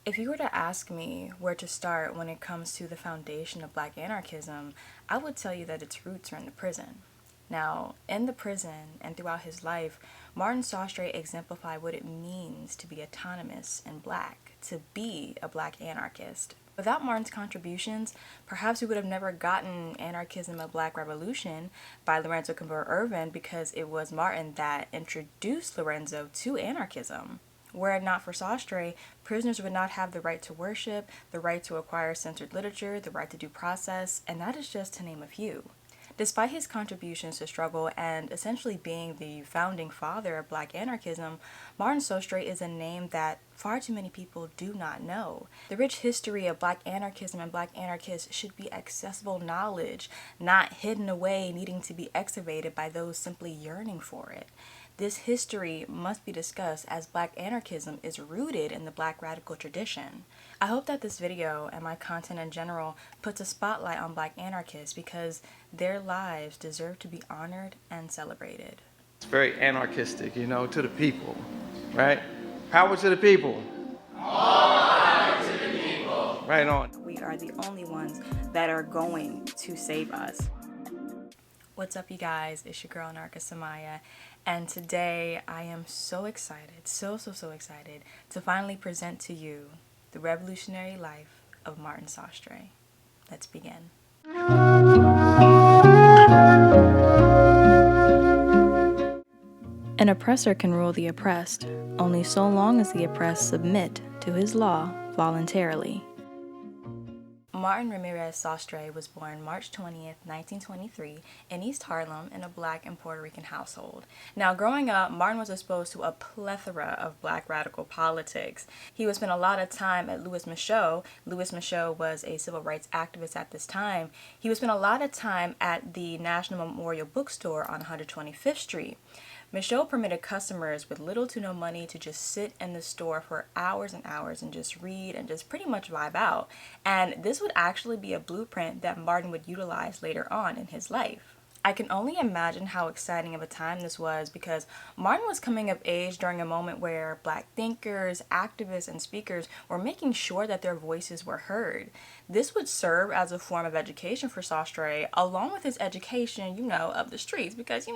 If you were to ask me where to start when it comes to the foundation of Black anarchism, I would tell you that its roots are in the prison. Now, in the prison and throughout his life, Martin Sostre exemplified what it means to be autonomous and Black, to be a Black anarchist. Without Martin's contributions, perhaps we would have never gotten Anarchism, a Black Revolution by Lorenzo Cambur Irvin, because it was Martin that introduced Lorenzo to anarchism. Were it not for Sostre, prisoners would not have the right to worship, the right to acquire censored literature, the right to due process, and that is just to name a few. Despite his contributions to struggle and essentially being the founding father of Black anarchism, Martin Sostre is a name that far too many people do not know. The rich history of Black anarchism and Black anarchists should be accessible knowledge, not hidden away needing to be excavated by those simply yearning for it. This history must be discussed as Black anarchism is rooted in the Black radical tradition. I hope that this video and my content in general puts a spotlight on Black anarchists because their lives deserve to be honored and celebrated. It's very anarchistic, to the people, right? Power to the people. All power to the people. Right on. We are the only ones that are going to save us. What's up, you guys? It's your girl, Narka Samaya, and today I am so excited, so excited to finally present to you the revolutionary life of Martin Sostre. Let's begin. An oppressor can rule the oppressed only so long as the oppressed submit to his law voluntarily. Martin Ramirez Sostre was born March 20th, 1923 in East Harlem in a Black and Puerto Rican household. Now, growing up, Martin was exposed to a plethora of Black radical politics. He would spend a lot of time at Louis Michaud. Louis Michaud was a civil rights activist at this time. He would spend a lot of time at the National Memorial Bookstore on 125th Street. Michaud permitted customers with little to no money to just sit in the store for hours and hours and just read and just pretty much vibe out. And this would actually be a blueprint that Martin would utilize later on in his life. I can only imagine how exciting of a time this was because Martin was coming of age during a moment where Black thinkers, activists, and speakers were making sure that their voices were heard. This would serve as a form of education for Sostre, along with his education, of the streets, because,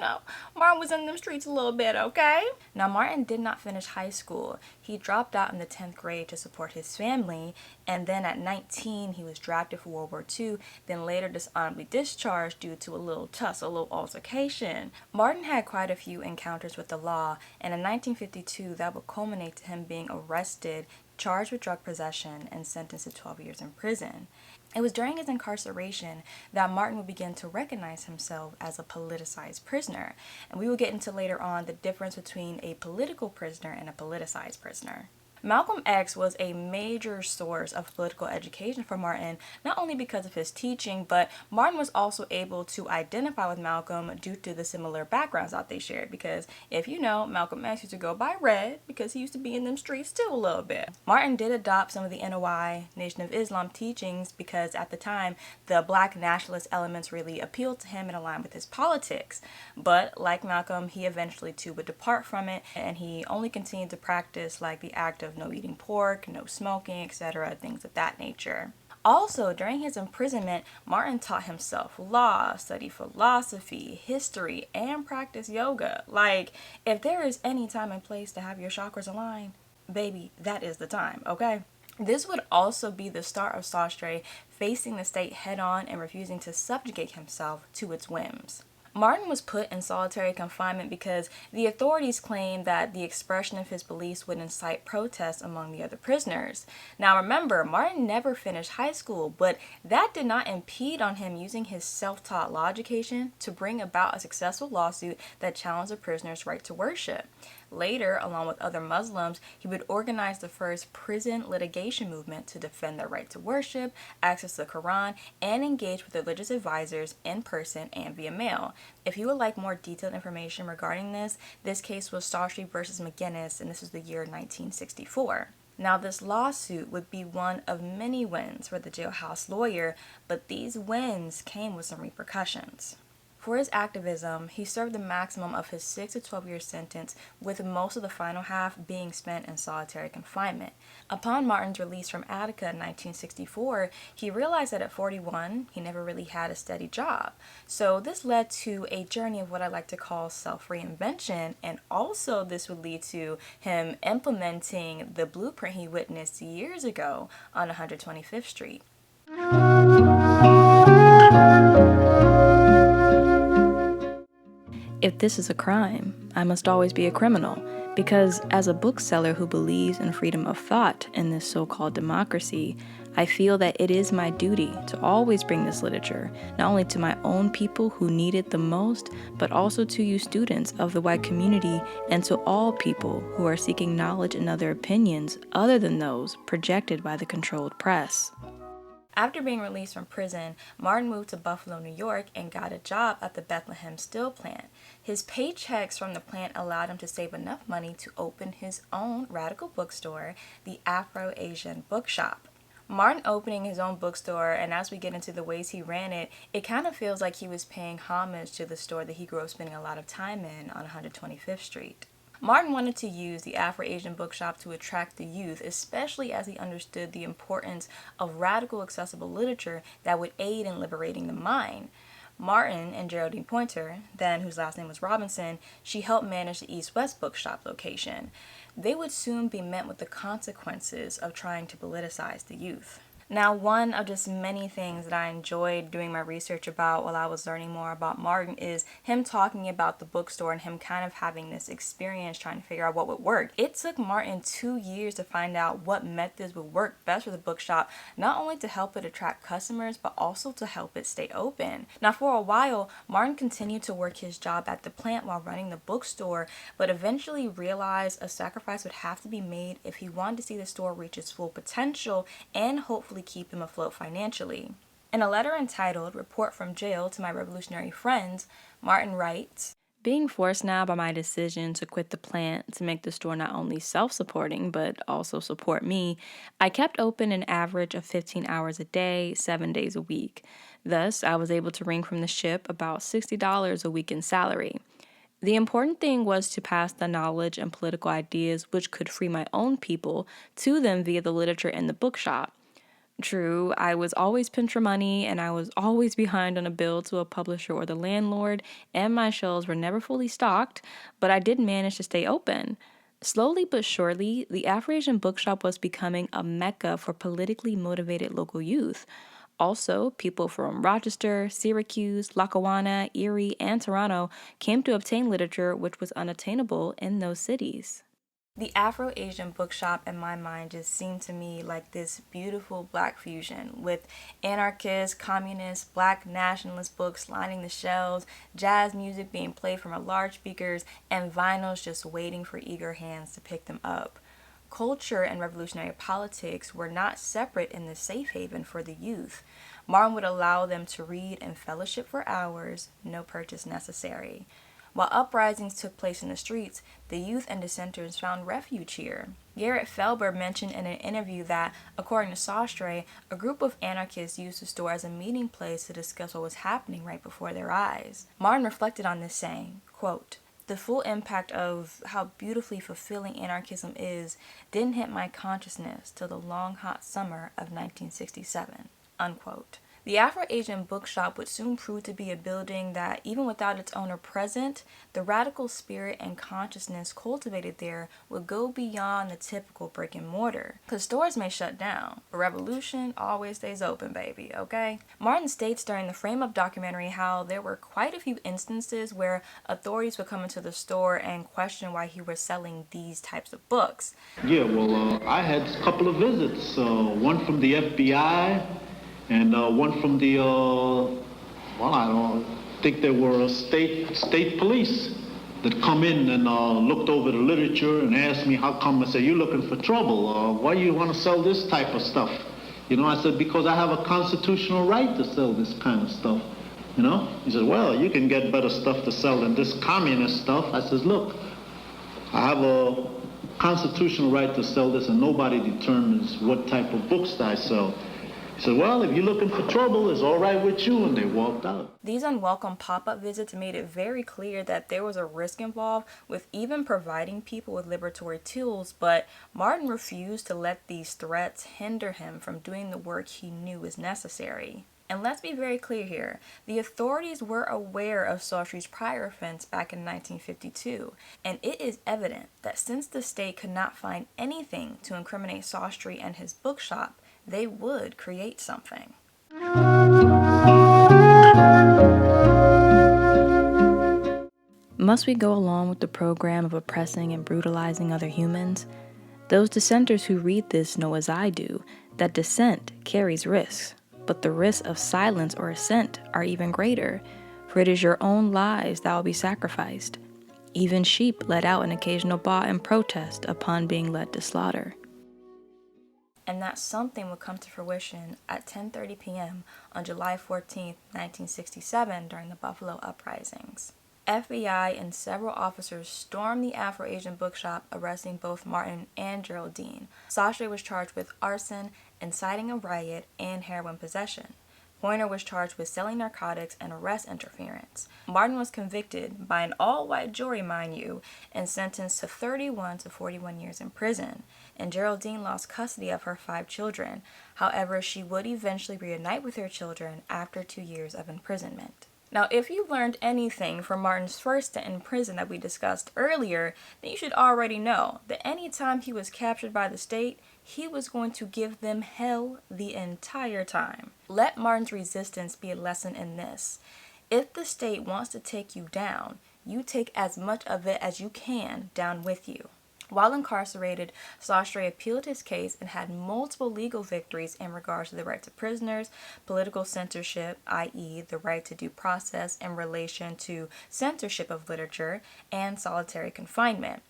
Martin was in them streets a little bit, okay? Now, Martin did not finish high school. He dropped out in the 10th grade to support his family, and then at 19, he was drafted for World War II, then later dishonorably discharged due to a little tussle, a little altercation. Martin had quite a few encounters with the law, and in 1952, that would culminate to him being arrested, charged with drug possession, and sentenced to 12 years in prison. It was during his incarceration that Martin would begin to recognize himself as a politicized prisoner, and we will get into later on the difference between a political prisoner and a politicized prisoner. Malcolm X was a major source of political education for Martin, not only because of his teaching, but Martin was also able to identify with Malcolm due to the similar backgrounds that they shared. Because if you know, Malcolm X used to go by Red because he used to be in them streets too a little bit. Martin did adopt some of the NOI, Nation of Islam teachings because at the time, the Black nationalist elements really appealed to him and aligned with his politics. But like Malcolm, he eventually too would depart from it, and he only continued to practice like the act of no eating pork, no smoking, etc., things of that nature. Also, during his imprisonment, Martin taught himself law, studied philosophy, history, and practiced yoga. Like, if there is any time and place to have your chakras aligned, baby, that is the time, okay? This would also be the start of Sostre facing the state head-on and refusing to subjugate himself to its whims. Martin was put in solitary confinement because the authorities claimed that the expression of his beliefs would incite protests among the other prisoners. Now remember, Martin never finished high school, but that did not impede on him using his self-taught law education to bring about a successful lawsuit that challenged the prisoners' right to worship. Later, along with other Muslims, he would organize the first prison litigation movement to defend their right to worship, access the Quran, and engage with religious advisors in person and via mail. If you would like more detailed information regarding this case was Sostre versus McGinnis, and this was the year 1964. Now, this lawsuit would be one of many wins for the jailhouse lawyer, but these wins came with some repercussions. For his activism, he served the maximum of his 6 to 12-year sentence, with most of the final half being spent in solitary confinement. Upon Martin's release from Attica in 1964, he realized that at 41, he never really had a steady job. So this led to a journey of what I like to call self-reinvention, and also this would lead to him implementing the blueprint he witnessed years ago on 125th Street. If this is a crime, I must always be a criminal, because as a bookseller who believes in freedom of thought in this so-called democracy, I feel that it is my duty to always bring this literature, not only to my own people who need it the most, but also to you students of the white community and to all people who are seeking knowledge and other opinions other than those projected by the controlled press. After being released from prison, Martin moved to Buffalo, New York, and got a job at the Bethlehem Steel Plant. His paychecks from the plant allowed him to save enough money to open his own radical bookstore, the Afro-Asian Bookshop. Martin opening his own bookstore, and as we get into the ways he ran it, it kind of feels like he was paying homage to the store that he grew up spending a lot of time in on 125th Street. Martin wanted to use the Afro-Asian Bookshop to attract the youth, especially as he understood the importance of radical accessible literature that would aid in liberating the mind. Martin and Geraldine Pointer, then whose last name was Robinson, she helped manage the East-West Bookshop location. They would soon be met with the consequences of trying to politicize the youth. Now, one of just many things that I enjoyed doing my research about while I was learning more about Martin is him talking about the bookstore and him kind of having this experience trying to figure out what would work. It took Martin 2 years to find out what methods would work best for the bookshop, not only to help it attract customers, but also to help it stay open. Now, for a while, Martin continued to work his job at the plant while running the bookstore, but eventually realized a sacrifice would have to be made if he wanted to see the store reach its full potential and hopefully keep him afloat financially. In a letter entitled Report from Jail to My Revolutionary Friends, Martin writes, "Being forced now by my decision to quit the plant to make the store not only self-supporting but also support me, I kept open an average of 15 hours a day, 7 days a week. Thus, I was able to wring from the ship about $60 a week in salary. The important thing was to pass the knowledge and political ideas which could free my own people to them via the literature in the bookshop. True, I was always pinched for money, and I was always behind on a bill to a publisher or the landlord, and my shelves were never fully stocked, but I did manage to stay open. Slowly but surely, the Afro-Asian Bookshop was becoming a mecca for politically motivated local youth. Also, people from Rochester, Syracuse, Lackawanna, Erie, and Toronto came to obtain literature which was unattainable in those cities." The Afro-Asian Bookshop, in my mind, just seemed to me like this beautiful black fusion with anarchist, communist, black nationalist books lining the shelves, jazz music being played from large speakers, and vinyls just waiting for eager hands to pick them up. Culture and revolutionary politics were not separate in this safe haven for the youth. Martin would allow them to read and fellowship for hours, no purchase necessary. While uprisings took place in the streets, the youth and dissenters found refuge here. Garrett Felber mentioned in an interview that, according to Sostre, a group of anarchists used the store as a meeting place to discuss what was happening right before their eyes. Martin reflected on this saying, quote, "The full impact of how beautifully fulfilling anarchism is didn't hit my consciousness till the long hot summer of 1967, unquote. The Afro-Asian Bookshop would soon prove to be a building that, even without its owner present, the radical spirit and consciousness cultivated there would go beyond the typical brick and mortar. Because stores may shut down, but revolution always stays open, baby, okay? Martin states during the frame-up documentary how there were quite a few instances where authorities would come into the store and question why he was selling these types of books. Yeah, well, I had a couple of visits, one from the FBI, and one from the, I don't think they were state police that come in and looked over the literature and asked me how come. I said, "You're looking for trouble. Why you want to sell this type of stuff?" You know, I said, "Because I have a constitutional right to sell this kind of stuff." You know, he said, "Well, you can get better stuff to sell than this communist stuff." I says, "Look, I have a constitutional right to sell this, and nobody determines what type of books I sell." He Said, well, if you're looking for trouble, it's all right with you, and they walked out. These unwelcome pop-up visits made it very clear that there was a risk involved with even providing people with liberatory tools, but Martin refused to let these threats hinder him from doing the work he knew was necessary. And let's be very clear here, the authorities were aware of Sostre's prior offense back in 1952, and it is evident that since the state could not find anything to incriminate Sostre and his bookshop, they would create something. Must we go along with the program of oppressing and brutalizing other humans? Those dissenters who read this know as I do that dissent carries risks, but the risks of silence or assent are even greater, for it is your own lives that will be sacrificed. Even sheep let out an occasional baa in protest upon being led to slaughter. And that something would come to fruition at 10:30 p.m. on July 14, 1967 during the Buffalo uprisings. FBI and several officers stormed the Afro-Asian bookshop, arresting both Martin and Geraldine. Sostre was charged with arson, inciting a riot, and heroin possession. Pointer was charged with selling narcotics and arrest interference. Martin was convicted by an all-white jury, mind you, and sentenced to 31 to 41 years in prison. And Geraldine lost custody of her 5 children. However, she would eventually reunite with her children after 2 years of imprisonment. Now, if you learned anything from Martin's first stint in prison that we discussed earlier, then you should already know that any time he was captured by the state, he was going to give them hell the entire time. Let Martin's resistance be a lesson in this. If the state wants to take you down, you take as much of it as you can down with you. While incarcerated, Sostre appealed his case and had multiple legal victories in regards to the rights of prisoners, political censorship, i.e. the right to due process in relation to censorship of literature, and solitary confinement.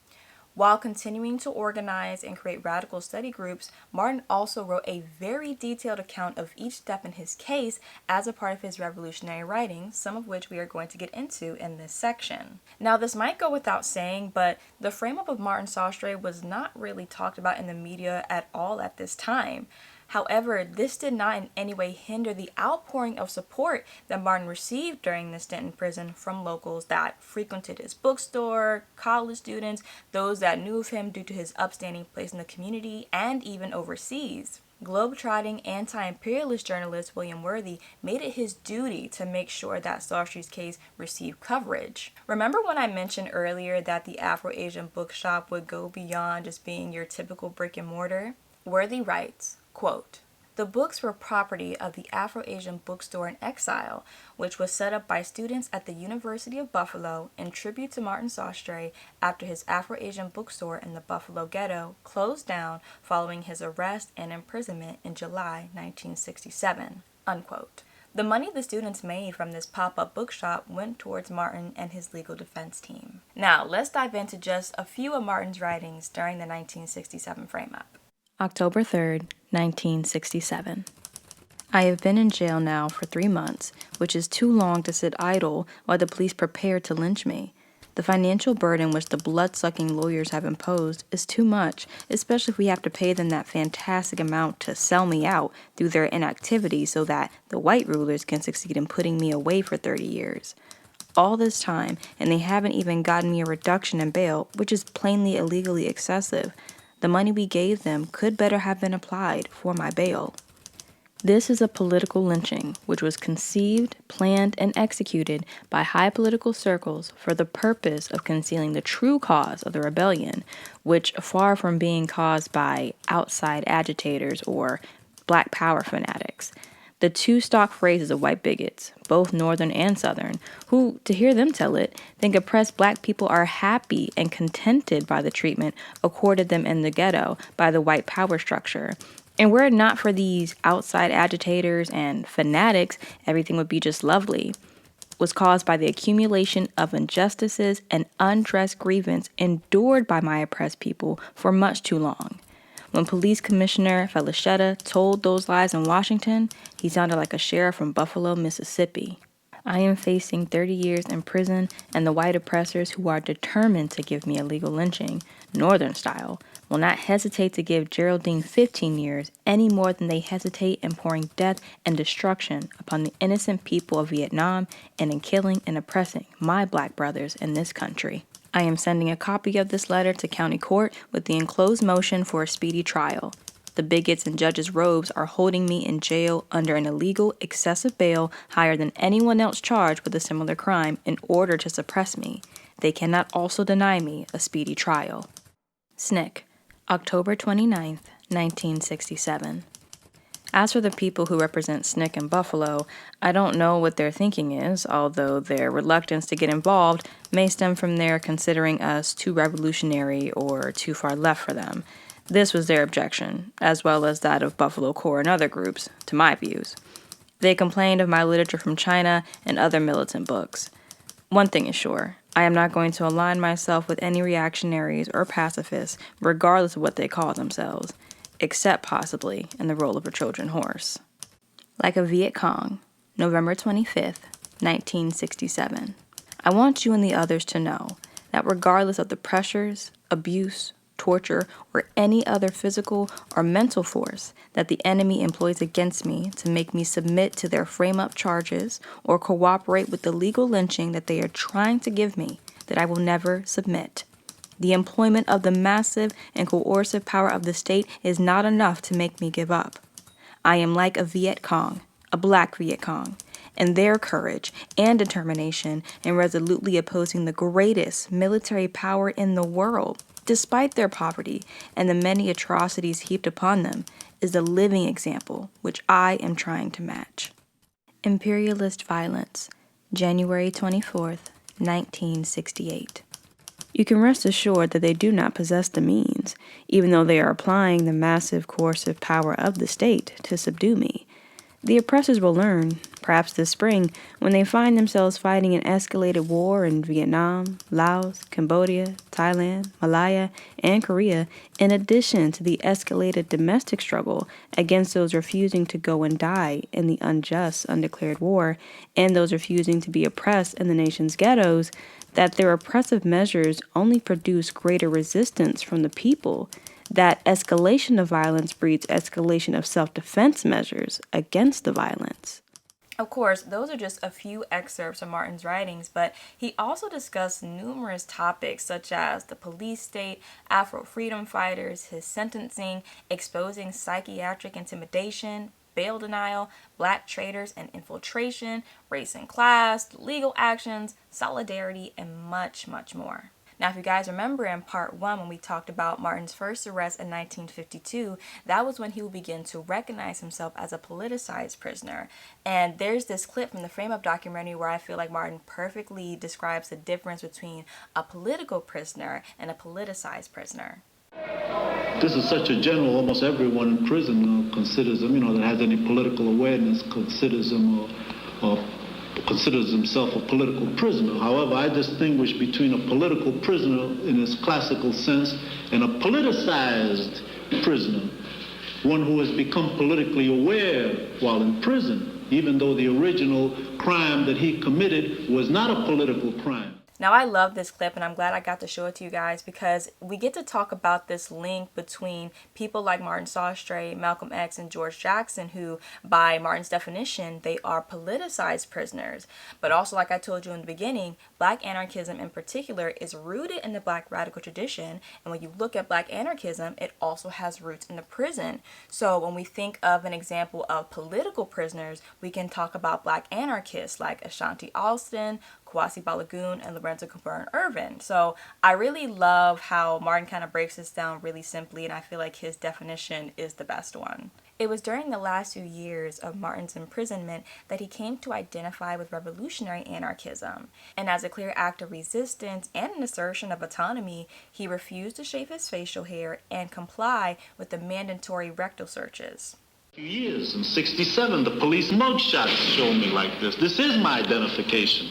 While continuing to organize and create radical study groups, Martin also wrote a very detailed account of each step in his case as a part of his revolutionary writings, some of which we are going to get into in this section. Now, this might go without saying, but the frame-up of Martin Sostre was not really talked about in the media at all at this time. However, this did not in any way hinder the outpouring of support that Martin received during this stint in prison from locals that frequented his bookstore, college students, those that knew of him due to his upstanding place in the community, and even overseas. Globe-trotting anti-imperialist journalist William Worthy made it his duty to make sure that Sostre's case received coverage. Remember when I mentioned earlier that the Afro-Asian bookshop would go beyond just being your typical brick and mortar? Worthy writes, quote, "The books were property of the Afro-Asian Bookstore in Exile, which was set up by students at the University of Buffalo in tribute to Martin Sostre after his Afro-Asian bookstore in the Buffalo ghetto closed down following his arrest and imprisonment in July 1967, unquote. The money the students made from this pop-up bookshop went towards Martin and his legal defense team. Now, let's dive into just a few of Martin's writings during the 1967 frame-up. October 3rd, 1967. I have been in jail now for 3 months, which is too long to sit idle while the police prepare to lynch me. The financial burden which the blood-sucking lawyers have imposed is too much, especially if we have to pay them that fantastic amount to sell me out through their inactivity so that the white rulers can succeed in putting me away for 30 years. All this time, and they haven't even gotten me a reduction in bail, which is plainly illegally excessive. The money we gave them could better have been applied for my bail. This is a political lynching, which was conceived, planned, and executed by high political circles for the purpose of concealing the true cause of the rebellion, which, far from being caused by outside agitators or Black Power fanatics, the two stock phrases of white bigots, both Northern and Southern, who, to hear them tell it, think oppressed Black people are happy and contented by the treatment accorded them in the ghetto by the white power structure. And were it not for these outside agitators and fanatics, everything would be just lovely, was caused by the accumulation of injustices and undressed grievance endured by my oppressed people for much too long. When Police Commissioner Felichetta told those lies in Washington, he sounded like a sheriff from Buffalo, Mississippi. I am facing 30 years in prison, and the white oppressors who are determined to give me a legal lynching, Northern style, will not hesitate to give Geraldine 15 years any more than they hesitate in pouring death and destruction upon the innocent people of Vietnam and in killing and oppressing my black brothers in this country. I am sending a copy of this letter to county court with the enclosed motion for a speedy trial. The bigots in judges' robes are holding me in jail under an illegal, excessive bail higher than anyone else charged with a similar crime in order to suppress me. They cannot also deny me a speedy trial. SNCC, October 29, 1967. As for the people who represent SNCC in Buffalo, I don't know what their thinking is, although their reluctance to get involved may stem from their considering us too revolutionary or too far left for them. This was their objection, as well as that of Buffalo Core and other groups, to my views. They complained of my literature from China and other militant books. One thing is sure, I am not going to align myself with any reactionaries or pacifists, regardless of what they call themselves, except possibly in the role of a Trojan horse. Like a Viet Cong, November 25th, 1967. I want you and the others to know that regardless of the pressures, abuse, torture, or any other physical or mental force that the enemy employs against me to make me submit to their frame-up charges or cooperate with the legal lynching that they are trying to give me, that I will never submit. The employment of the massive and coercive power of the state is not enough to make me give up. I am like a Viet Cong, a black Viet Cong, and their courage and determination in resolutely opposing the greatest military power in the world, despite their poverty and the many atrocities heaped upon them, is the living example which I am trying to match. Imperialist Violence, January 24th, 1968. You can rest assured that they do not possess the means, even though they are applying the massive coercive power of the state to subdue me. The oppressors will learn, perhaps this spring, when they find themselves fighting an escalated war in Vietnam, Laos, Cambodia, Thailand, Malaya, and Korea, in addition to the escalated domestic struggle against those refusing to go and die in the unjust, undeclared war, and those refusing to be oppressed in the nation's ghettos, that their oppressive measures only produce greater resistance from the people, that escalation of violence breeds escalation of self-defense measures against the violence. Of course, those are just a few excerpts from Martin's writings, but he also discussed numerous topics such as the police state, Afro freedom fighters, his sentencing, exposing psychiatric intimidation, bail denial, black traitors and infiltration, race and class, legal actions, solidarity, and much, much more. Now, if you guys remember in part 1 when we talked about Martin's first arrest in 1952, that was when he would begin to recognize himself as a politicized prisoner. And there's this clip from the Frame Up documentary where I feel like Martin perfectly describes the difference between a political prisoner and a politicized prisoner. This is such a general, almost everyone in prison considers him, that has any political awareness, considers him considers himself a political prisoner. However, I distinguish between a political prisoner in its classical sense and a politicized prisoner, one who has become politically aware while in prison, even though the original crime that he committed was not a political crime. Now, I love this clip, and I'm glad I got to show it to you guys because we get to talk about this link between people like Martin Sostre, Malcolm X, and George Jackson, who, by Martin's definition, they are politicized prisoners. But also, like I told you in the beginning, black anarchism in particular is rooted in the black radical tradition. And when you look at black anarchism, it also has roots in the prison. So when we think of an example of political prisoners, we can talk about black anarchists like Ashanti Alston, Kwasi Balagoon, and Lorenzo Coburn Irvin. So I really love how Martin kind of breaks this down really simply, and I feel like his definition is the best one. It was during the last few years of Martin's imprisonment that he came to identify with revolutionary anarchism. And as a clear act of resistance and an assertion of autonomy, he refused to shave his facial hair and comply with the mandatory rectal searches. Few years, in 67, the police mugshots show me like this. This is my identification.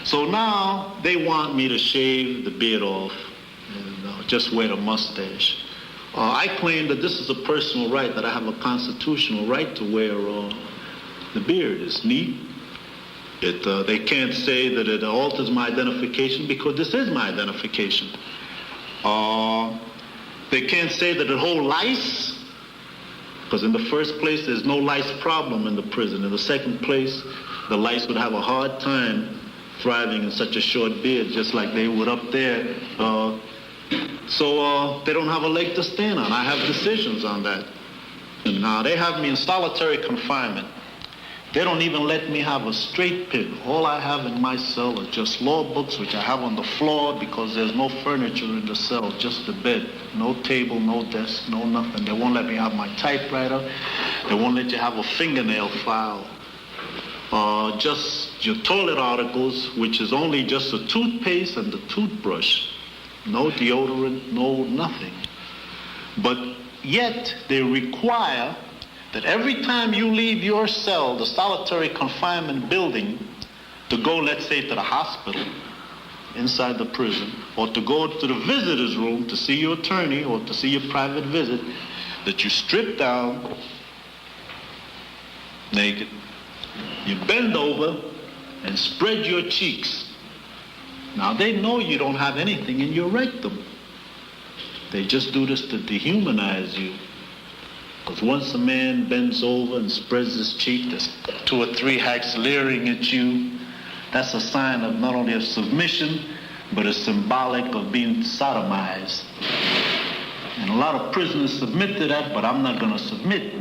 So now they want me to shave the beard off and just wear the mustache. I claim that this is a personal right, that I have a constitutional right to wear the beard. It's neat, They can't say that it alters my identification because this is my identification. They can't say that it holds lice, because in the first place, there's no lice problem in the prison. In the second place, the lice would have a hard time thriving in such a short beard, just like they would up there. So they don't have a leg to stand on. I have decisions on that. And now they have me in solitary confinement. They don't even let me have a straight pen. All I have in my cell are just law books, which I have on the floor because there's no furniture in the cell, just the bed. No table, no desk, no nothing. They won't let me have my typewriter. They won't let you have a fingernail file. Just your toilet articles, which is only just a toothpaste and the toothbrush. No deodorant, no nothing. But yet they require that every time you leave your cell, the solitary confinement building, to go, let's say, to the hospital inside the prison, or to go to the visitor's room to see your attorney or to see your private visit, that you strip down naked, you bend over and spread your cheeks. Now they know you don't have anything in your rectum. They just do this to dehumanize you. Because once a man bends over and spreads his cheek, there's 2 or 3 hacks leering at you. That's a sign of not only of submission, but it's symbolic of being sodomized. And a lot of prisoners submit to that, but I'm not going to submit.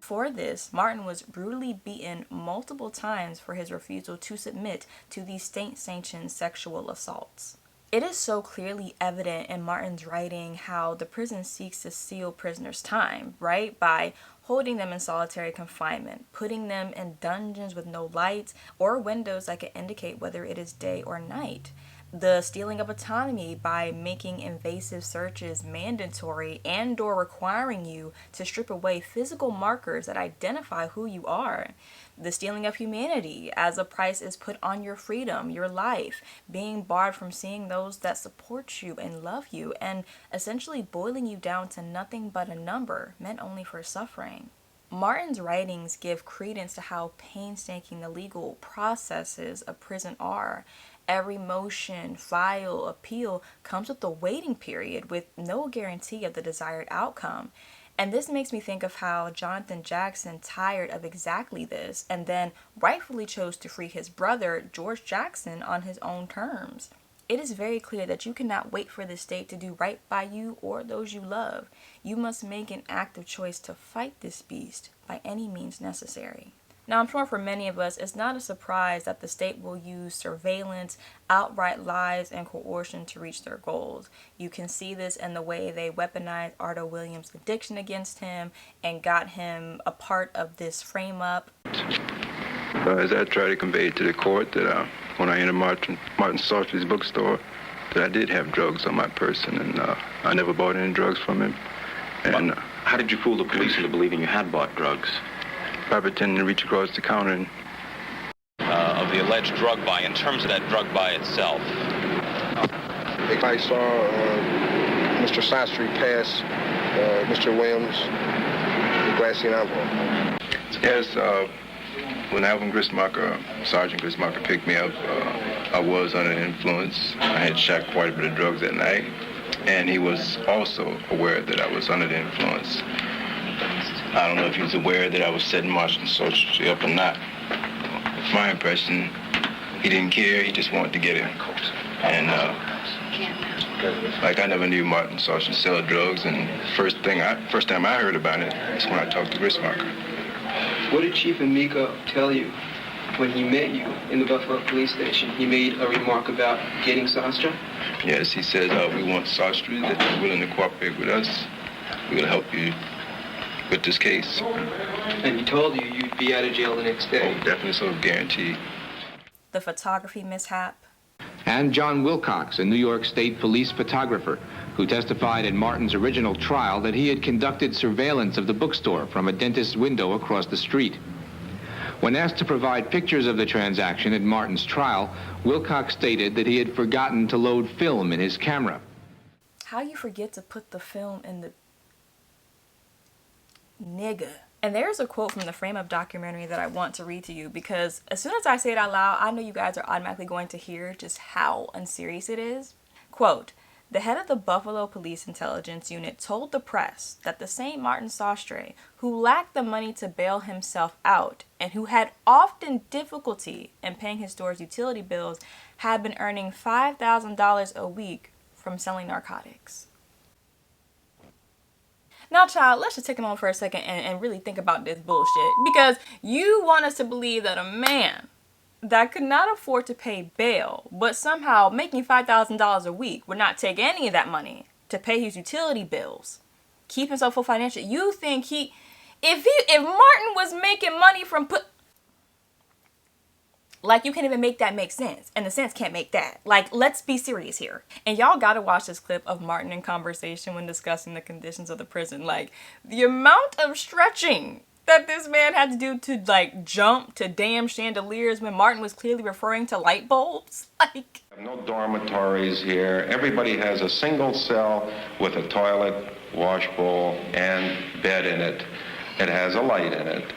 For this, Martin was brutally beaten multiple times for his refusal to submit to these state-sanctioned sexual assaults. It is so clearly evident in Martin's writing how the prison seeks to steal prisoners' time, right? By holding them in solitary confinement, putting them in dungeons with no lights or windows that can indicate whether it is day or night. The stealing of autonomy by making invasive searches mandatory and/or requiring you to strip away physical markers that identify who you are. The stealing of humanity as a price is put on your freedom, your life, being barred from seeing those that support you and love you, and essentially boiling you down to nothing but a number meant only for suffering. Martin's writings give credence to how painstaking the legal processes of prison are. Every motion, file, appeal comes with a waiting period with no guarantee of the desired outcome. And this makes me think of how Jonathan Jackson tired of exactly this and then rightfully chose to free his brother, George Jackson, on his own terms. It is very clear that you cannot wait for the state to do right by you or those you love. You must make an active choice to fight this beast by any means necessary. Now, I'm sure for many of us, it's not a surprise that the state will use surveillance, outright lies, and coercion to reach their goals. You can see this in the way they weaponized Ardo Williams' addiction against him and got him a part of this frame-up. As I try to convey to the court that when I entered Martin Sostre's bookstore, that I did have drugs on my person, and I never bought any drugs from him. And how did you fool the police into believing you had bought drugs? By pretending to reach across the counter and... Of the alleged drug buy, in terms of that drug buy itself? I saw Mr. Sostre pass Mr. Williams the glassine envelope. Yes, when Alvin Grismacher, Sergeant Grismacher picked me up, I was under the influence. I had shot quite a bit of drugs that night, and he was also aware that I was under the influence. I don't know if he was aware that I was setting Martin Sostre up or not. My impression, he didn't care, he just wanted to get him. And like I never knew Martin Sostre sell drugs, and first time I heard about it is when I talked to Grismacher. What did Chief Amico tell you when he met you in the Buffalo police station? He made a remark about getting Sostre? Yes, he says we want Sostre, that you're willing to cooperate with us. We'll help you with this case. And he told you you'd be out of jail the next day? Oh, definitely, so guaranteed. The photography mishap. And John Wilcox, a New York State police photographer, who testified in Martin's original trial that he had conducted surveillance of the bookstore from a dentist's window across the street. When asked to provide pictures of the transaction at Martin's trial, Wilcox stated that he had forgotten to load film in his camera. How you forget to put the film in the... Nigga. And there's a quote from the Frame Up documentary that I want to read to you, because as soon as I say it out loud, I know you guys are automatically going to hear just how unserious it is. Quote, "The head of the Buffalo Police Intelligence Unit told the press that the St. Martin Sostre, who lacked the money to bail himself out and who had often difficulty in paying his store's utility bills, had been earning $5,000 a week from selling narcotics." Now, child, let's just take a moment for a second and really think about this bullshit. Because you want us to believe that a man that could not afford to pay bail, but somehow making $5,000 a week, would not take any of that money to pay his utility bills, keep himself full financial. You think if Martin was making money from like, you can't even make that make sense. And the sense can't make that. Like, let's be serious here. And y'all gotta watch this clip of Martin in conversation when discussing the conditions of the prison. Like, the amount of stretching that this man had to do to, like, jump to damn chandeliers when Martin was clearly referring to light bulbs. Like, No dormitories here. Everybody has a single cell with a toilet, wash bowl, and bed in it. It has a light in it.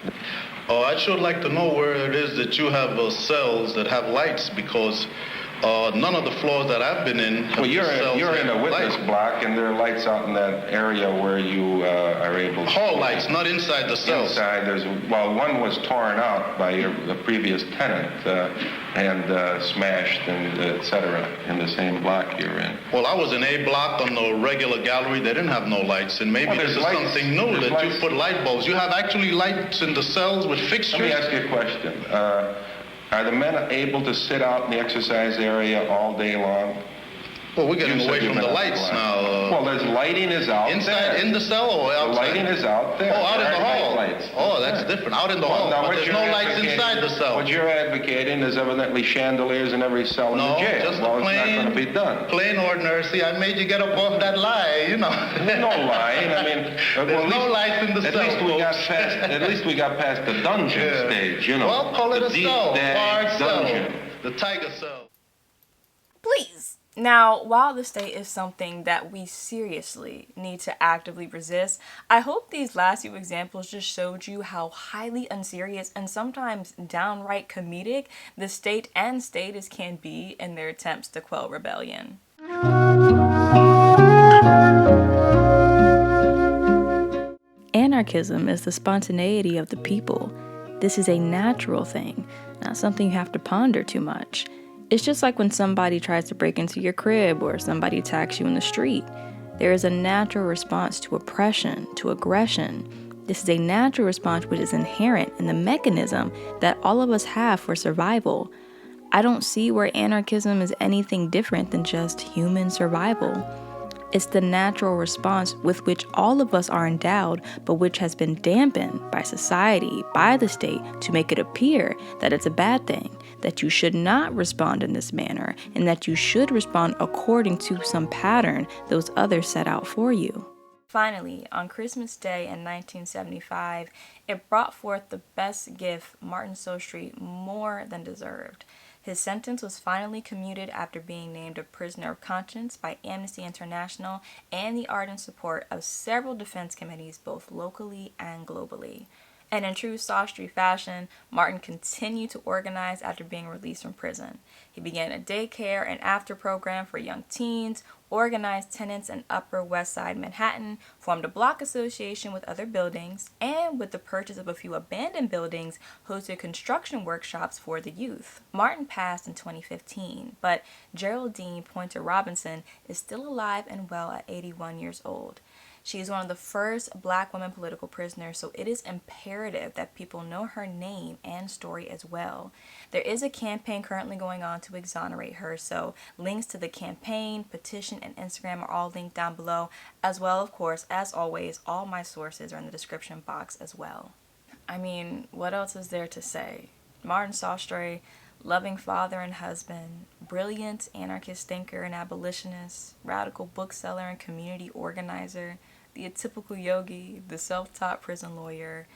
Oh, I'd sure like to know where it is that you have cells that have lights, because none of the floors that I've been in have Well, you're in a witness light. block, and there are lights out in that area where you are able to... Hall lights, not inside the cells. Inside, one was torn out by the previous tenant and smashed and et cetera in the same block you're in. Well, I was in A block on the regular gallery. They didn't have no lights, and maybe this is something new that you put light bulbs. You have actually lights in the cells with fixtures? Let me ask you a question. Are the men able to sit out in the exercise area all day long? Well, we're getting away from the lights now. Well, there's lighting is out inside, there. in the cell or outside? The lighting is out there. Oh, out in the hall. Lights. Oh, that's different. Out in the hall. Now, but there's no lights inside the cell. What you're advocating is evidently chandeliers in every cell in the jail. Just well, a plain, it's not going to be done. Plain ordinary. See, I made you get up off that lie, you know. There's no lying. I mean, there's no lights in the cell. At least we got past the dungeon stage, you know. Well, call it a cell. Hard dungeon. Cell. The tiger cell. please. Now, while the state is something that we seriously need to actively resist, I hope these last few examples just showed you how highly unserious and sometimes downright comedic the state and statists can be in their attempts to quell rebellion. Anarchism is the spontaneity of the people. This is a natural thing, not something you have to ponder too much. It's just like when somebody tries to break into your crib or somebody attacks you in the street. There is a natural response to oppression, to aggression. This is a natural response which is inherent in the mechanism that all of us have for survival. I don't see where anarchism is anything different than just human survival. It's the natural response with which all of us are endowed, but which has been dampened by society, by the state, to make it appear that it's a bad thing, that you should not respond in this manner, and that you should respond according to some pattern those others set out for you. Finally, on Christmas Day in 1975, it brought forth the best gift Martin Sostre more than deserved. His sentence was finally commuted after being named a prisoner of conscience by Amnesty International and the ardent support of several defense committees both locally and globally. And in true Sostre fashion, Martin continued to organize after being released from prison. He began a daycare and after program for young teens, organized tenants in Upper West Side Manhattan, formed a block association with other buildings, and with the purchase of a few abandoned buildings, hosted construction workshops for the youth. Martin passed in 2015, but Geraldine Pointer Robinson is still alive and well at 81 years old. She is one of the first Black women political prisoners, so it is imperative that people know her name and story as well. There is a campaign currently going on to exonerate her, so links to the campaign, petition, and Instagram are all linked down below, as well, of course, as always, all my sources are in the description box as well. I mean, what else is there to say? Martin Sostre, loving father and husband, brilliant anarchist thinker and abolitionist, radical bookseller and community organizer, the atypical yogi, the self-taught prison lawyer.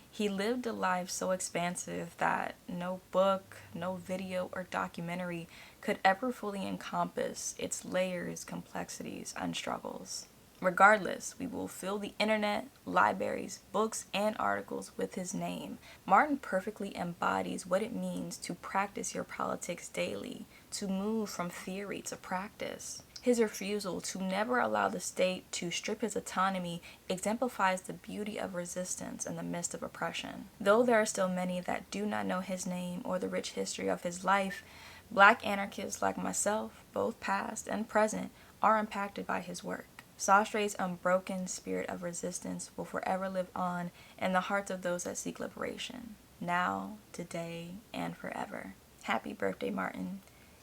He lived a life so expansive that no book, no video or documentary could ever fully encompass its layers, complexities, and struggles. Regardless, we will fill the internet, libraries, books, and articles with his name. Martin perfectly embodies what it means to practice your politics daily, to move from theory to practice. His refusal to never allow the state to strip his autonomy exemplifies the beauty of resistance in the midst of oppression. Though there are still many that do not know his name or the rich history of his life, Black anarchists like myself, both past and present, are impacted by his work. Sostre's unbroken spirit of resistance will forever live on in the hearts of those that seek liberation, now, today, and forever. Happy birthday, Martin.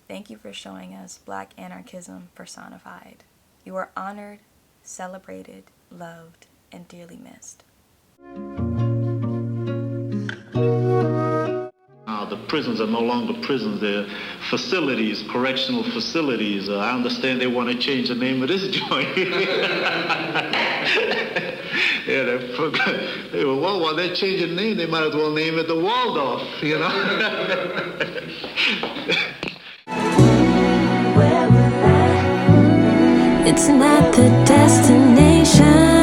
Thank you for showing us Black anarchism personified. You are honored, celebrated, loved, and dearly missed. The prisons are no longer prisons, they're facilities, correctional facilities. I understand they want to change the name of this joint. Yeah, well, while they're changing the name, they might as well name it the Waldorf, you know? It's not the destination.